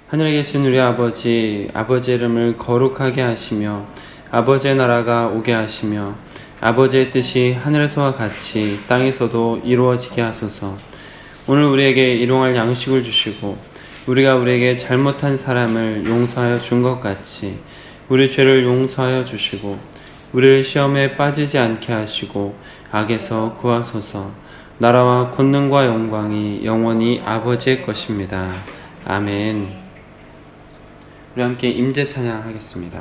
하늘에 계신 우리 아버지, 아버지의 이름을 거룩하게 하시며 아버지의 나라가 오게 하시며 아버지의 뜻이 하늘에서와 같이 땅에서도 이루어지게 하소서. 오늘 우리에게 일용할 양식을 주시고 우리가 우리에게 잘못한 사람을 용서하여 준 것 같이 우리 죄를 용서하여 주시고 우리를 시험에 빠지지 않게 하시고 악에서 구하소서. 나라와 권능과 영광이 영원히 아버지의 것입니다. 아멘. 우리 함께 임재 찬양하겠습니다.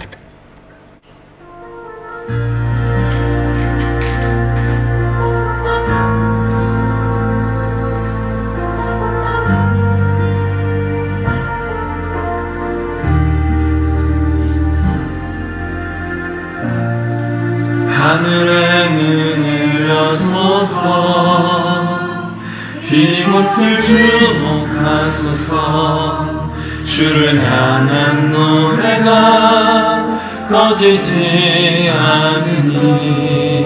하늘의 문을 여소서. 이곳을 주목하소서. 주를 향한 노래가 꺼지지 않으니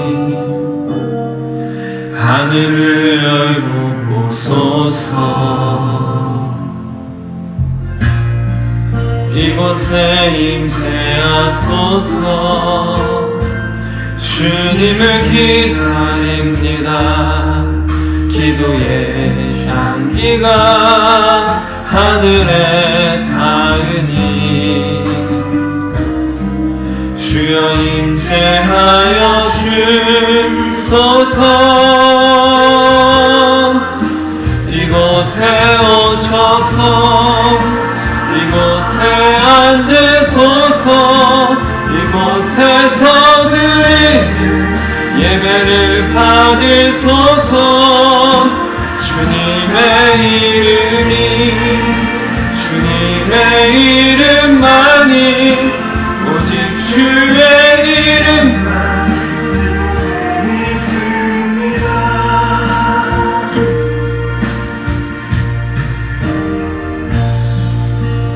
하늘을 열고 보소서. 이곳에 임재하소서. 주님을 기다립니다. 기도의 향기가 하늘에 닿으니 주여 임재하여 주소서. 이곳에 오셔서 이곳에 앉으소서. 이곳에서 드리는 예배를 받으소서. 주님의 이름만이 오직 주의 이름만 있습니다.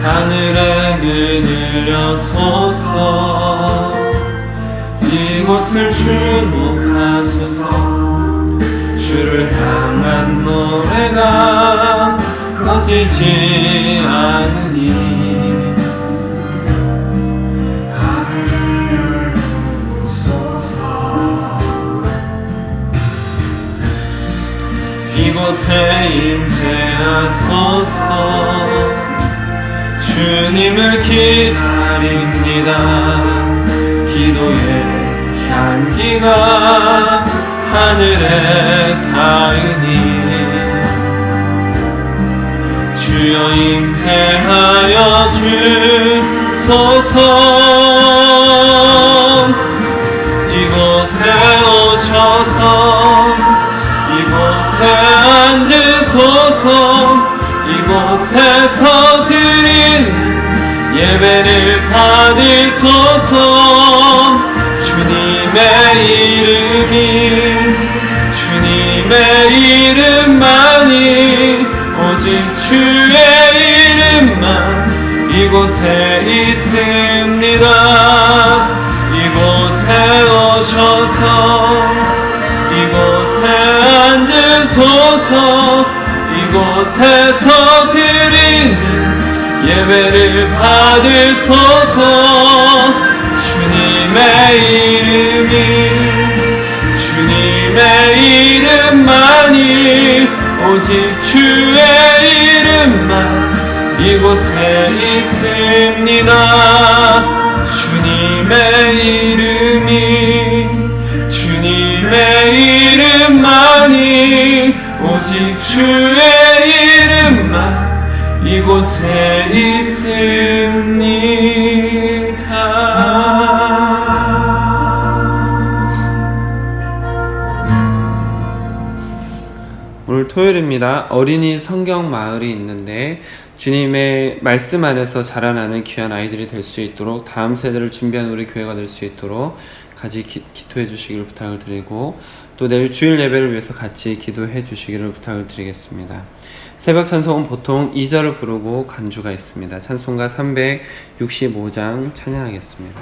하늘의 문을 여소서. 이곳을 주목하소서. 주를 향한 노래가 꺼지지 않으니 하늘을 열소서. 이곳에 임재하소서. 주님을 기다립니다. 기도의 향기가 하늘에 닿으니 주여 임재하여 주소서. 이곳에 오셔서 이곳에 앉으소서. 이곳에서 드리는 예배를 받으소서. 주님의 이름만이 오직 주의 이름만 이곳에 있습니다. 이곳에 오셔서 이곳에 앉으소서. 이곳에서 드리는 예배를 받으소서. 주님의 이름만이 오직 주의 이름만 이곳에 있습니다. 주님의 이름만이 오직 주의 이름만 이곳에 있습니다. 오늘 토요일입니다. 어린이 성경 마을이 있는데 주님의 말씀 안에서 자라나는 귀한 아이들이 될 수 있도록 다음 세대를 준비하는 우리 교회가 될 수 있도록 같이 기도해 주시기를 부탁을 드리고 또 내일 주일 예배를 위해서 같이 기도해 주시기를 부탁을 드리겠습니다. 새벽 찬송은 보통 2절을 부르고 간주가 있습니다. 찬송가 365장 찬양하겠습니다.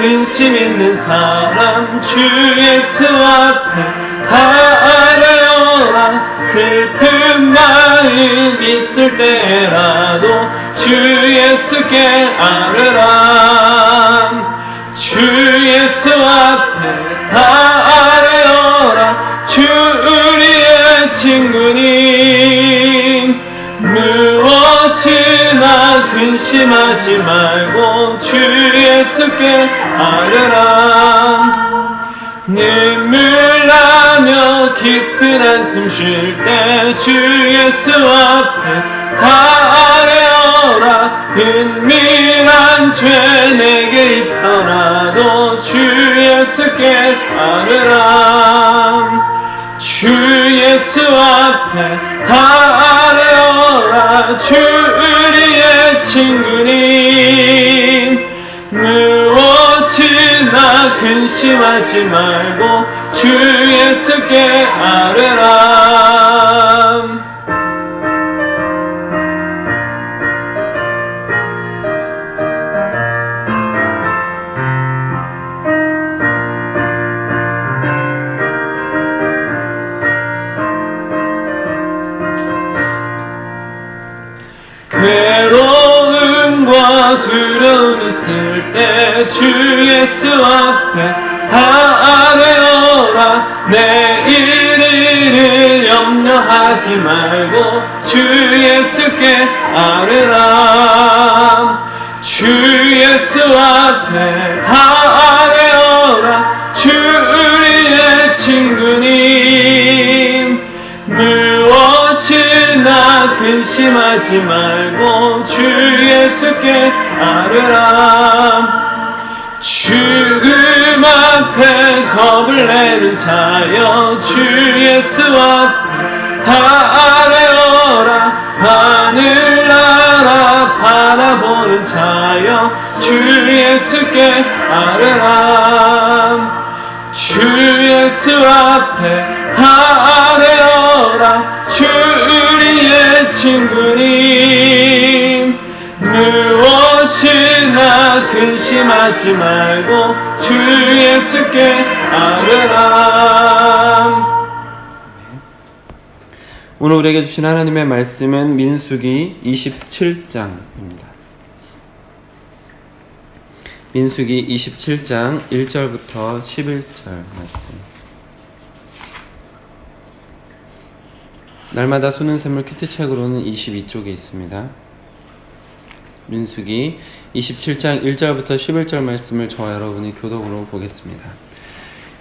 근심 있는 사람 주 예수 앞에 다 아뢰어라. 슬픈 마음 있을 때라도 주 예수께 아뢰라. 주 예수 앞에 다 아뢰어라. 주 우리의 친구님 무엇이나 근심하지 말고 주 예수께 아뢰라. 눈물 나며 깊은 한숨 쉴 때 주 예수 앞에 다 아뢰어라. 은밀한 죄 내게 있더라도 주 예수께 아뢰라. 주 예수 앞에 다 아뢰어라. 주 우리의 친구님 무엇이나 근심하지 말고 주 예수께 아뢰라. 괴로움과 두려움 있을 때 주 예수 앞에 다 아뢰어라. 내일을 염려하지 말고 주 예수께 아뢰라. 주 예수 앞에 다 아뢰어라. 주 우리의 친구님 무엇이나 근심하지 말고 주 예수께 아뢰라. 죽음 앞에 겁을 내는 자여 주 예수 앞에 다 아뢰어라. 하늘나라 바라보는 자여 주 예수께 아뢰라. 주 예수 앞에 다 아뢰어라. 주 우리의 친구님 무엇이나 근심하지 말고 주 예수께 아뢰라. 오늘 우리에게 주신 하나님의 말씀은 민수기 27장입니다. 민수기 27장 1절부터 11절 말씀. 날마다 쏘는 샘물 큐티책으로는 22쪽에 있습니다. 민수기 27장 1절부터 11절 말씀을 저와 여러분이 교독으로 보겠습니다.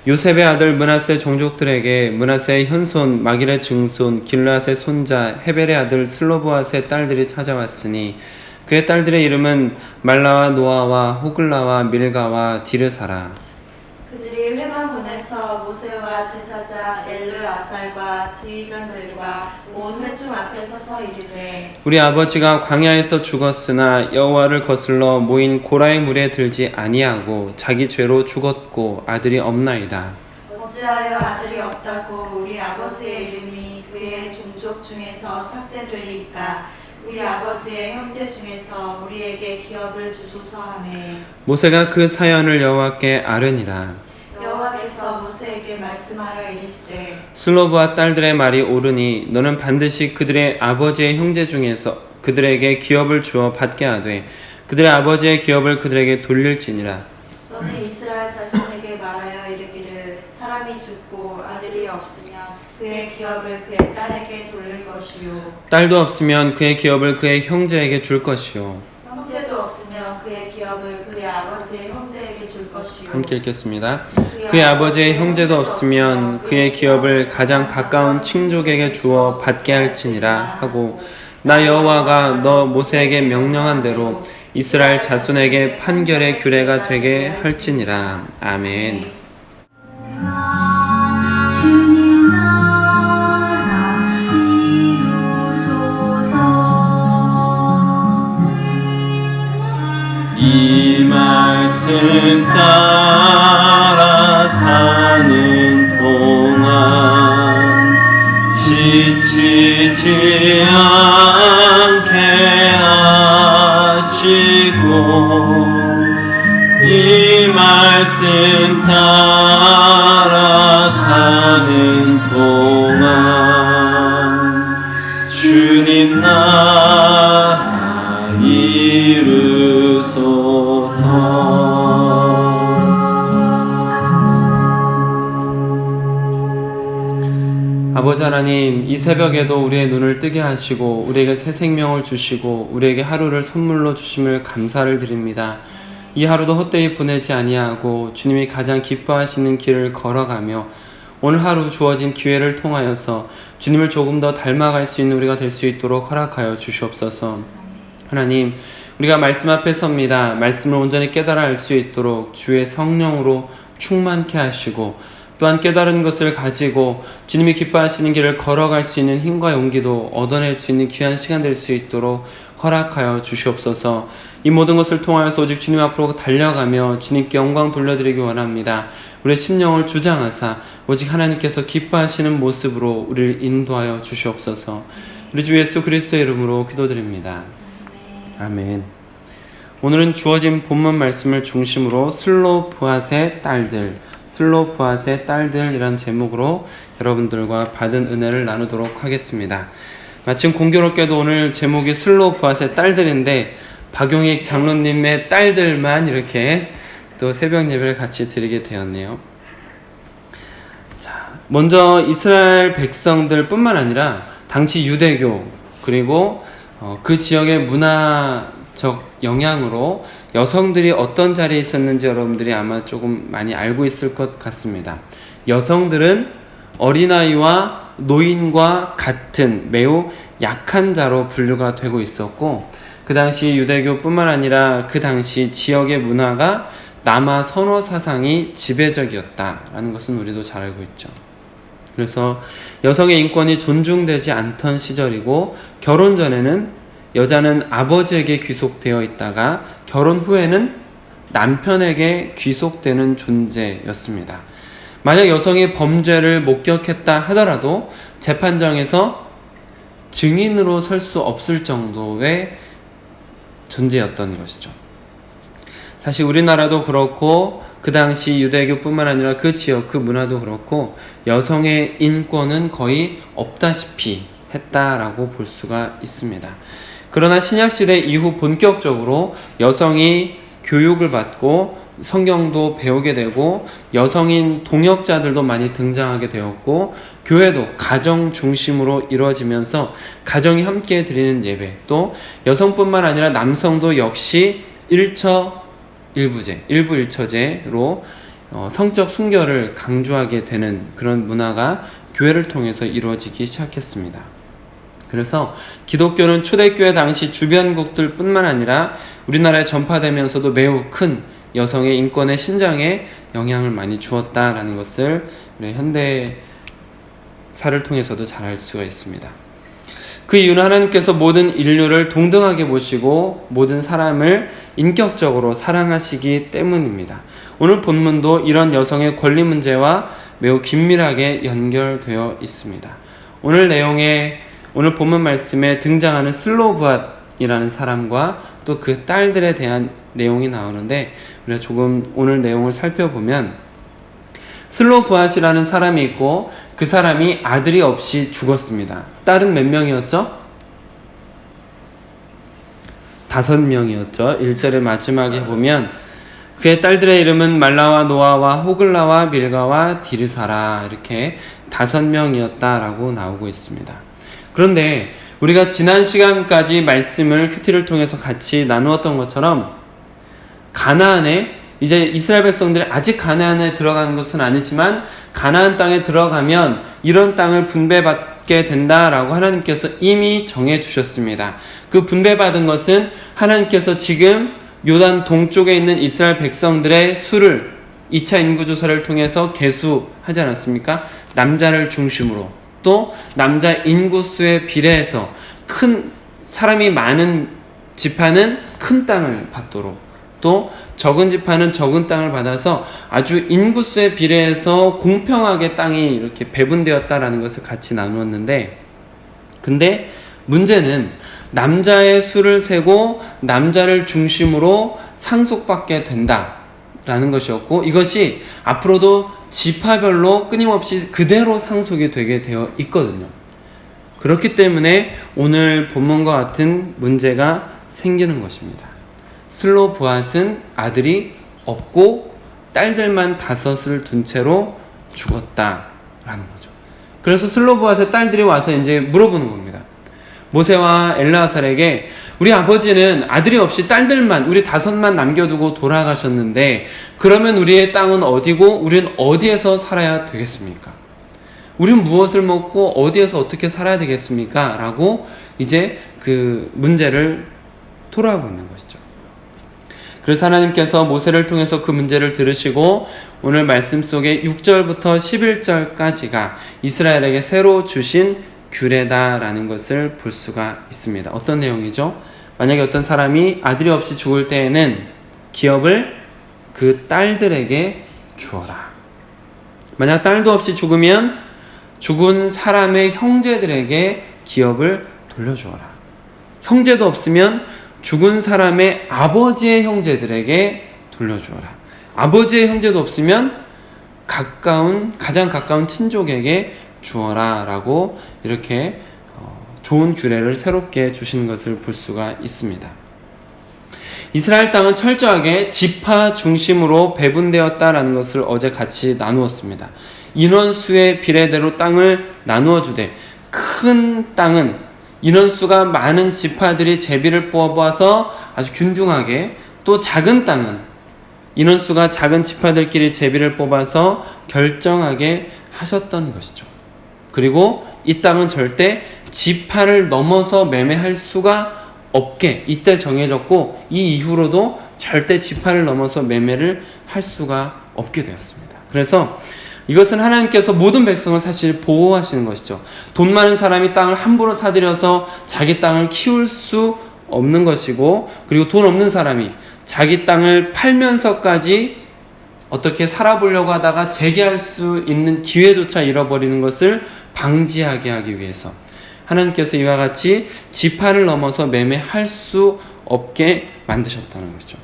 요셉의 아들 므낫세 종족들에게 므낫세의 현손 마길의 증손 길르앗의 손자 헤벨의 아들 슬로보앗의 딸들이 찾아왔으니 그의 딸들의 이름은 말라와 노아와 호글라와 밀가와 디르사라. 그들이 회막문에서 모세와 제사장 엘르아살과 지휘관들과 온 회중 앞에 서서 이르되 우리 아버지가 광야에서 죽었으나 여호와를 거슬러 모인 고라의 물에 들지 아니하고 자기 죄로 죽었고 아들이 없나이다. 어찌하여 아들이 없다고 우리 아버지의 이름이 그의 종족 중에서 삭제되리까. 우리 아버지의 형제 중에서 우리에게 기업을 주소서 하매 모세가 그 사연을 여호와께 아뢰니라. 여호와께서 모세에게 말씀하여 이르시되 슬로브와 딸들의 말이 옳으니 너는 반드시 그들의 아버지의 형제 중에서 그들에게 기업을 주어 받게 하되 그들의 아버지의 기업을 그들에게 돌릴지니라. 너는 이스라엘 자손에게 말하여 이르기를 사람이 죽고 아들이 없으면 그의 기업을 그의 딸에게 돌릴 것이요 딸도 없으면 그의 기업을 그의 형제에게 줄 것이요 형제도 없으면 그의 기업을 그의 아버지의 형제에게 줄 것이요. 함께 읽겠습니다. 그의 아버지의 형제도 없으면 그의 기업을 가장 가까운 친족에게 주어 받게 할지니라 하고 나 여호와가 너 모세에게 명령한 대로 이스라엘 자손에게 판결의 규례가 되게 할지니라. 아멘. 주님 나라 이루소서. 이 말씀 따라 사는 동안 지치지 않게 하시고 이 말 아버지 하나님, 이 새벽에도 우리의 눈을 뜨게 하시고 우리에게 새 생명을 주시고 우리에게 하루를 선물로 주심을 감사를 드립니다. 이 하루도 헛되이 보내지 아니하고 주님이 가장 기뻐하시는 길을 걸어가며 오늘 하루 주어진 기회를 통하여서 주님을 조금 더 닮아갈 수 있는 우리가 될 수 있도록 허락하여 주시옵소서. 하나님, 우리가 말씀 앞에 섭니다. 말씀을 온전히 깨달아 알 수 있도록 주의 성령으로 충만케 하시고 또한 깨달은 것을 가지고 주님이 기뻐하시는 길을 걸어갈 수 있는 힘과 용기도 얻어낼 수 있는 귀한 시간 될 수 있도록 허락하여 주시옵소서. 이 모든 것을 통하여서 오직 주님 앞으로 달려가며 주님께 영광 돌려드리기 원합니다. 우리의 심령을 주장하사 오직 하나님께서 기뻐하시는 모습으로 우리를 인도하여 주시옵소서. 우리 주 예수 그리스도의 이름으로 기도드립니다. 아멘. 오늘은 주어진 본문 말씀을 중심으로 슬로브앗의 딸들이란 제목으로 여러분들과 받은 은혜를 나누도록 하겠습니다. 마침 공교롭게도 오늘 제목이 슬로브앗의 딸들인데 박용익 장로님의 딸들만 이렇게 또 새벽 예배를 같이 드리게 되었네요. 자, 먼저 이스라엘 백성들 뿐만 아니라 당시 유대교 그리고 그 지역의 문화적 영향으로 여성들이 어떤 자리에 있었는지 여러분들이 아마 조금 많이 알고 있을 것 같습니다. 여성들은 어린아이와 노인과 같은 매우 약한 자로 분류가 되고 있었고, 그 당시 유대교뿐만 아니라 그 당시 지역의 문화가 남아 선호 사상이 지배적이었다라는 것은 우리도 잘 알고 있죠. 그래서 여성의 인권이 존중되지 않던 시절이고, 결혼 전에는 여자는 아버지에게 귀속되어 있다가 결혼 후에는 남편에게 귀속되는 존재였습니다. 만약 여성이 범죄를 목격했다 하더라도 재판장에서 증인으로 설 수 없을 정도의 존재였던 것이죠. 사실 우리나라도 그렇고 그 당시 유대교뿐만 아니라 그 지역, 그 문화도 그렇고 여성의 인권은 거의 없다시피 했다라고 볼 수가 있습니다. 그러나 신약시대 이후 본격적으로 여성이 교육을 받고 성경도 배우게 되고 여성인 동역자들도 많이 등장하게 되었고, 교회도 가정 중심으로 이루어지면서 가정이 함께 드리는 예배, 또 여성뿐만 아니라 남성도 역시 일부 일처제로 성적 순결을 강조하게 되는 그런 문화가 교회를 통해서 이루어지기 시작했습니다. 그래서 기독교는 초대교회 당시 주변국들 뿐만 아니라 우리나라에 전파되면서도 매우 큰 여성의 인권의 신장에 영향을 많이 주었다라는 것을 우리 현대사를 통해서도 잘 알 수가 있습니다. 그 이유는 하나님께서 모든 인류를 동등하게 보시고 모든 사람을 인격적으로 사랑하시기 때문입니다. 오늘 본문도 이런 여성의 권리 문제와 매우 긴밀하게 연결되어 있습니다. 오늘 본문 말씀에 등장하는 슬로브앗이라는 사람과 또 그 딸들에 대한 내용이 나오는데, 우리가 조금 오늘 내용을 살펴보면 슬로브앗이라는 사람이 있고 그 사람이 아들이 없이 죽었습니다. 딸은 몇 명이었죠? 5명이었죠. 1절의 마지막에 보면 그의 딸들의 이름은 말라와 노아와 호글라와 밀가와 디르사라, 이렇게 5명이었다라고 나오고 있습니다. 그런데 우리가 지난 시간까지 말씀을 큐티를 통해서 같이 나누었던 것처럼 가나안에, 이제 이스라엘 백성들이 아직 가나안에 들어가는 것은 아니지만 가나안 땅에 들어가면 이런 땅을 분배받게 된다라고 하나님께서 이미 정해주셨습니다. 그 분배받은 것은 하나님께서 지금 요단 동쪽에 있는 이스라엘 백성들의 수를 2차 인구조사를 통해서 계수하지 않았습니까? 남자를 중심으로, 또 남자 인구수에 비례해서 큰 사람이 많은 지파는 큰 땅을 받도록, 또 적은 지파는 적은 땅을 받아서 아주 인구수에 비례해서 공평하게 땅이 이렇게 배분되었다라는 것을 같이 나누었는데, 근데 문제는 남자의 수를 세고 남자를 중심으로 상속받게 된다라는 것이었고, 이것이 앞으로도 지파별로 끊임없이 그대로 상속이 되게 되어 있거든요. 그렇기 때문에 오늘 본문과 같은 문제가 생기는 것입니다. 슬로브앗은 아들이 없고 딸들만 5을 둔 채로 죽었다라는 거죠. 그래서 슬로브앗의 딸들이 와서 이제 물어보는 겁니다. 모세와 엘르아살에게 우리 아버지는 아들이 없이 딸들만, 우리 5만 남겨두고 돌아가셨는데 그러면 우리의 땅은 어디고 우리는 어디에서 살아야 되겠습니까? 우리는 무엇을 먹고 어디에서 어떻게 살아야 되겠습니까? 라고 이제 그 문제를 토로하고 있는 것이죠. 그래서 하나님께서 모세를 통해서 그 문제를 들으시고 오늘 말씀 속에 6절부터 11절까지가 이스라엘에게 새로 주신 규례다라는 것을 볼 수가 있습니다. 어떤 내용이죠? 만약에 어떤 사람이 아들이 없이 죽을 때에는 기업을 그 딸들에게 주어라. 만약 딸도 없이 죽으면 죽은 사람의 형제들에게 기업을 돌려주어라. 형제도 없으면 죽은 사람의 아버지의 형제들에게 돌려주어라. 아버지의 형제도 없으면 가장 가까운 친족에게 주어라 라고 이렇게 좋은 규례를 새롭게 주신 것을 볼 수가 있습니다. 이스라엘 땅은 철저하게 지파 중심으로 배분되었다라는 것을 어제 같이 나누었습니다. 인원수의 비례대로 땅을 나누어 주되 큰 땅은 인원수가 많은 지파들이 제비를 뽑아서 아주 균등하게, 또 작은 땅은 인원수가 작은 지파들끼리 제비를 뽑아서 결정하게 하셨던 것이죠. 그리고 이 땅은 절대 지파를 넘어서 매매할 수가 없게 이때 정해졌고 이 이후로도 절대 지파를 넘어서 매매를 할 수가 없게 되었습니다. 그래서 이것은 하나님께서 모든 백성을 사실 보호하시는 것이죠. 돈 많은 사람이 땅을 함부로 사들여서 자기 땅을 키울 수 없는 것이고, 그리고 돈 없는 사람이 자기 땅을 팔면서까지 어떻게 살아보려고 하다가 재개할 수 있는 기회조차 잃어버리는 것을 방지하게 하기 위해서 하나님께서 이와 같이 지파를 넘어서 매매할 수 없게 만드셨다는 거죠.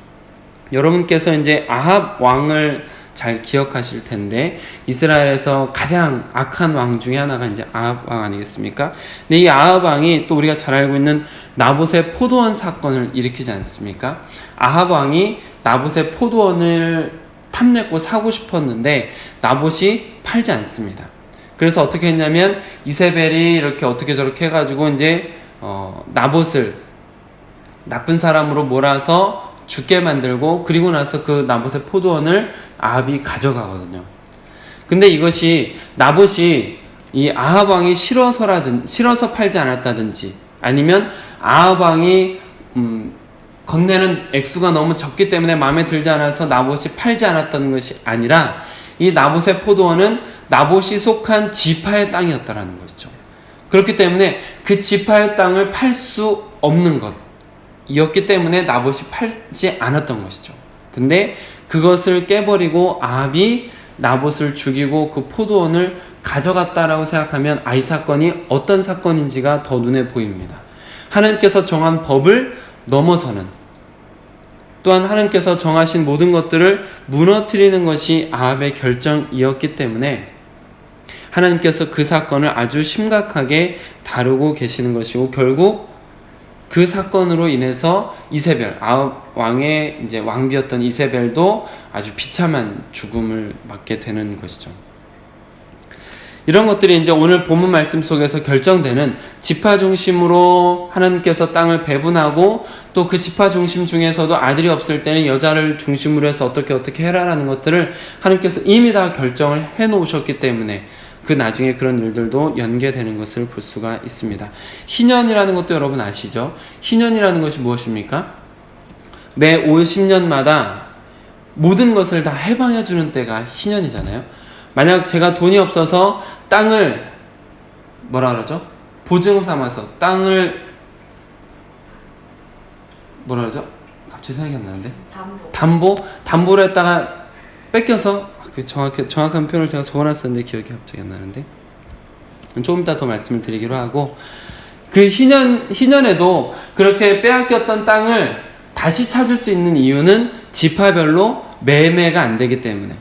여러분께서 이제 아합 왕을 잘 기억하실 텐데 이스라엘에서 가장 악한 왕 중에 하나가 이제 아합 왕 아니겠습니까? 근데 이 아합 왕이 또 우리가 잘 알고 있는 나봇의 포도원 사건을 일으키지 않습니까? 아합 왕이 나봇의 포도원을 탐냈고 사고 싶었는데 나봇이 팔지 않습니다. 그래서 어떻게 했냐면 이세벨이 이렇게 어떻게 저렇게 해가지고 이제 나봇을 나쁜 사람으로 몰아서 죽게 만들고, 그리고 나서 그 나봇의 포도원을 아합이 가져가거든요. 근데 이것이 나봇이 이 아합 왕이 싫어서 팔지 않았다든지, 아니면 아합 왕이 건네는 액수가 너무 적기 때문에 마음에 들지 않아서 나봇이 팔지 않았다는 것이 아니라 이 나봇의 포도원은 나봇이 속한 지파의 땅이었다라는 것이죠. 그렇기 때문에 그 지파의 땅을 팔 수 없는 것이었기 때문에 나봇이 팔지 않았던 것이죠. 근데 그것을 깨버리고 아합이 나봇을 죽이고 그 포도원을 가져갔다라고 생각하면 이 사건이 어떤 사건인지가 더 눈에 보입니다. 하나님께서 정한 법을 넘어서는, 또한 하나님께서 정하신 모든 것들을 무너뜨리는 것이 아합의 결정이었기 때문에 하나님께서 그 사건을 아주 심각하게 다루고 계시는 것이고, 결국 그 사건으로 인해서 이세벨, 아합 왕의 이제 왕비였던 이세벨도 아주 비참한 죽음을 맞게 되는 것이죠. 이런 것들이 이제 오늘 본문 말씀 속에서 결정되는 지파 중심으로 하나님께서 땅을 배분하고, 또 그 지파 중심 중에서도 아들이 없을 때는 여자를 중심으로 해서 어떻게 해라라는 것들을 하나님께서 이미 다 결정을 해 놓으셨기 때문에 그 나중에 그런 일들도 연계되는 것을 볼 수가 있습니다. 희년이라는 것도 여러분 아시죠? 희년이라는 것이 무엇입니까? 매 50년마다 모든 것을 다 해방해 주는 때가 희년이잖아요. 만약 제가 돈이 없어서 땅을 뭐라 그러죠? 보증 삼아서 땅을 뭐라 그러죠? 갑자기 생각이 안 나는데. 담보를 했다가 뺏겨서, 정확한 표현을 제가 적어놨었는데 기억이 갑자기 안 나는데, 조금 이따 더 말씀을 드리기로 하고, 그 희년에도 그렇게 빼앗겼던 땅을 다시 찾을 수 있는 이유는 지파별로 매매가 안 되기 때문에,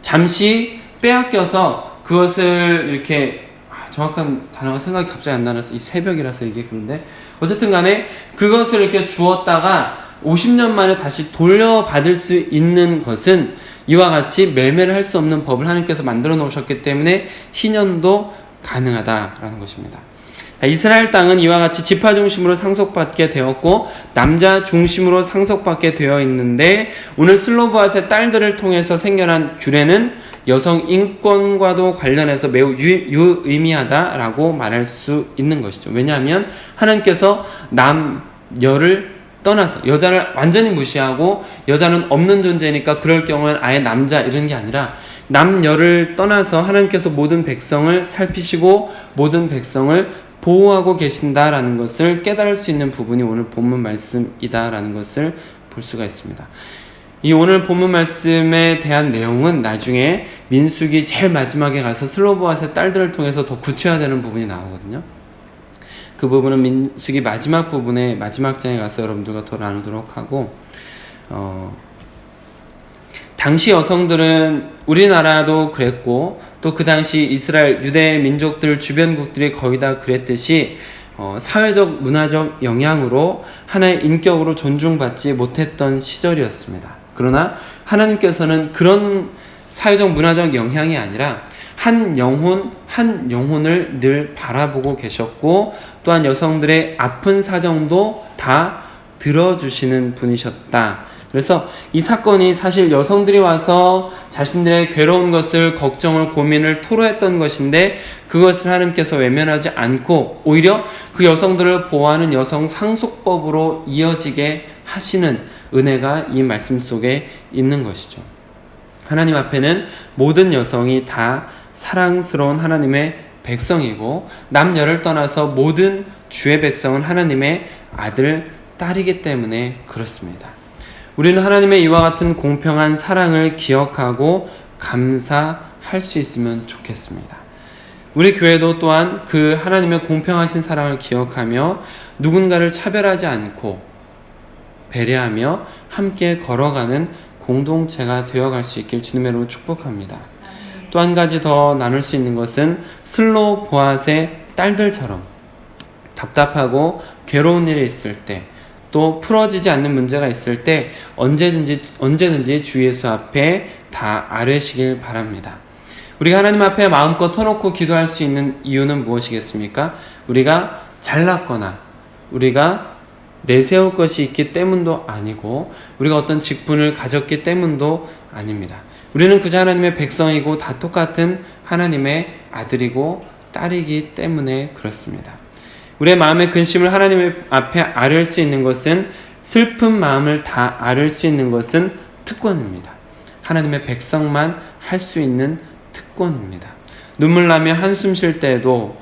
잠시 빼앗겨서 그것을 이렇게, 정확한 단어가 생각이 갑자기 안 나서 이 새벽이라서 이게 그런데, 어쨌든 간에 그것을 이렇게 주었다가 50년 만에 다시 돌려받을 수 있는 것은 이와 같이 매매를 할 수 없는 법을 하나님께서 만들어 놓으셨기 때문에 희년도 가능하다라는 것입니다. 이스라엘 땅은 이와 같이 지파 중심으로 상속받게 되었고 남자 중심으로 상속받게 되어 있는데 오늘 슬로브앗의 딸들을 통해서 생겨난 규례는 여성 인권과도 관련해서 매우 유의미하다라고 말할 수 있는 것이죠. 왜냐하면 하나님께서 남녀를 떠나서 여자를 완전히 무시하고 여자는 없는 존재니까 그럴 경우는 아예 남자 이런 게 아니라 남녀를 떠나서 하나님께서 모든 백성을 살피시고 모든 백성을 보호하고 계신다라는 것을 깨달을 수 있는 부분이 오늘 본문 말씀이다라는 것을 볼 수가 있습니다. 이 오늘 본문 말씀에 대한 내용은 나중에 민수기 제일 마지막에 가서 슬로브앗의 딸들을 통해서 더 구체화되는 부분이 나오거든요. 그 부분은 민수기 마지막 부분에 마지막 장에 가서 여러분들과 더 나누도록 하고 당시 여성들은 우리나라도 그랬고 또 그 당시 이스라엘 유대 민족들 주변국들이 거의 다 그랬듯이 사회적 문화적 영향으로 하나의 인격으로 존중받지 못했던 시절이었습니다. 그러나 하나님께서는 그런 사회적 문화적 영향이 아니라 한 영혼을 늘 바라보고 계셨고 또한 여성들의 아픈 사정도 다 들어주시는 분이셨다. 그래서 이 사건이 사실 여성들이 와서 자신들의 괴로운 것을 걱정을 고민을 토로했던 것인데 그것을 하나님께서 외면하지 않고 오히려 그 여성들을 보호하는 여성 상속법으로 이어지게 하시는 은혜가 이 말씀 속에 있는 것이죠. 하나님 앞에는 모든 여성이 다 사랑스러운 하나님의 백성이고 남녀를 떠나서 모든 주의 백성은 하나님의 아들, 딸이기 때문에 그렇습니다. 우리는 하나님의 이와 같은 공평한 사랑을 기억하고 감사할 수 있으면 좋겠습니다. 우리 교회도 또한 그 하나님의 공평하신 사랑을 기억하며 누군가를 차별하지 않고 배려하며 함께 걸어가는 공동체가 되어갈 수 있길 주님의 이름으로 축복합니다. 또 한 가지 더 나눌 수 있는 것은 슬로보앗의 딸들처럼 답답하고 괴로운 일이 있을 때 또 풀어지지 않는 문제가 있을 때 언제든지 주 예수 앞에 다 아뢰시길 바랍니다. 우리가 하나님 앞에 마음껏 터놓고 기도할 수 있는 이유는 무엇이겠습니까? 우리가 잘났거나 우리가 내세울 것이 있기 때문도 아니고 우리가 어떤 직분을 가졌기 때문도 아닙니다. 우리는 그저 하나님의 백성이고 다 똑같은 하나님의 아들이고 딸이기 때문에 그렇습니다. 우리의 마음의 근심을 하나님 앞에 아뢰을 수 있는 것은 슬픈 마음을 다 아뢰을 수 있는 것은 특권입니다. 하나님의 백성만 할 수 있는 특권입니다. 눈물 나며 한숨 쉴 때에도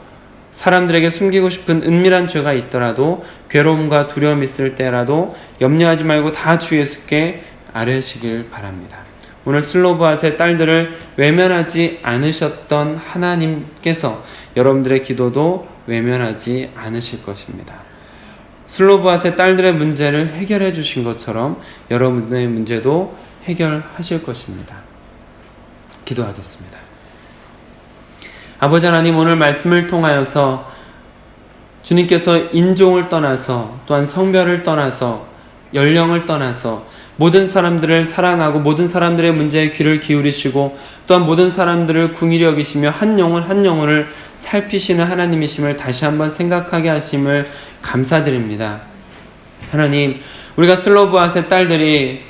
사람들에게 숨기고 싶은 은밀한 죄가 있더라도 괴로움과 두려움이 있을 때라도 염려하지 말고 다 주 예수께 아뢰시길 바랍니다. 오늘 슬로보앗의 딸들을 외면하지 않으셨던 하나님께서 여러분들의 기도도 외면하지 않으실 것입니다. 슬로보앗의 딸들의 문제를 해결해 주신 것처럼 여러분의 문제도 해결하실 것입니다. 기도하겠습니다. 아버지 하나님, 오늘 말씀을 통하여서 주님께서 인종을 떠나서 또한 성별을 떠나서 연령을 떠나서 모든 사람들을 사랑하고 모든 사람들의 문제에 귀를 기울이시고 또한 모든 사람들을 긍휼히 여기시며 한 영혼을 살피시는 하나님이심을 다시 한번 생각하게 하심을 감사드립니다. 하나님, 우리가 슬로보앗의 딸들이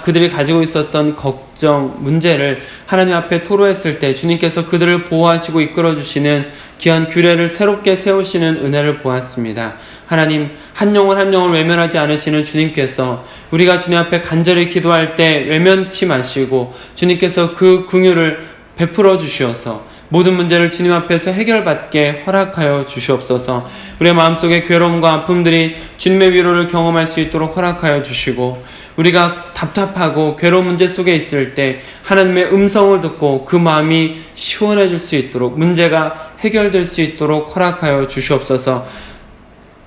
그들이 가지고 있었던 걱정, 문제를 하나님 앞에 토로했을 때 주님께서 그들을 보호하시고 이끌어주시는 귀한 규례를 새롭게 세우시는 은혜를 보았습니다. 하나님, 한 영혼 외면하지 않으시는 주님께서 우리가 주님 앞에 간절히 기도할 때 외면치 마시고 주님께서 그 긍휼을 베풀어 주시어서 모든 문제를 주님 앞에서 해결받게 허락하여 주시옵소서. 우리의 마음속의 괴로움과 아픔들이 주님의 위로를 경험할 수 있도록 허락하여 주시고 우리가 답답하고 괴로운 문제 속에 있을 때 하나님의 음성을 듣고 그 마음이 시원해질 수 있도록 문제가 해결될 수 있도록 허락하여 주시옵소서.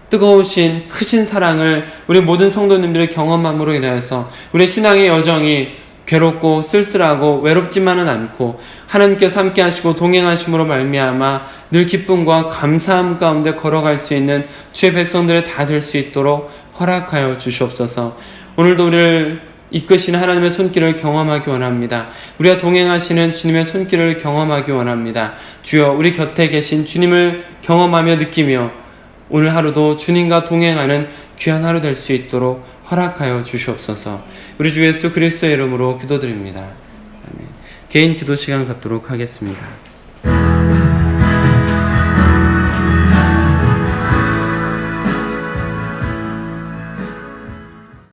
뜨거우신 크신 사랑을 우리 모든 성도님들의 경험함으로 인하여서 우리 신앙의 여정이 괴롭고 쓸쓸하고 외롭지만은 않고 하나님께서 함께 하시고 동행하심으로 말미암아 늘 기쁨과 감사함 가운데 걸어갈 수 있는 주의 백성들이 다 될 수 있도록 허락하여 주시옵소서. 오늘도 우리를 이끄시는 하나님의 손길을 경험하기 원합니다. 우리와 동행하시는 주님의 손길을 경험하기 원합니다. 주여, 우리 곁에 계신 주님을 경험하며 느끼며 오늘 하루도 주님과 동행하는 귀한 하루 될 수 있도록 허락하여 주시옵소서. 우리 주 예수 그리스도의 이름으로 기도드립니다. 아멘. 개인 기도 시간 갖도록 하겠습니다.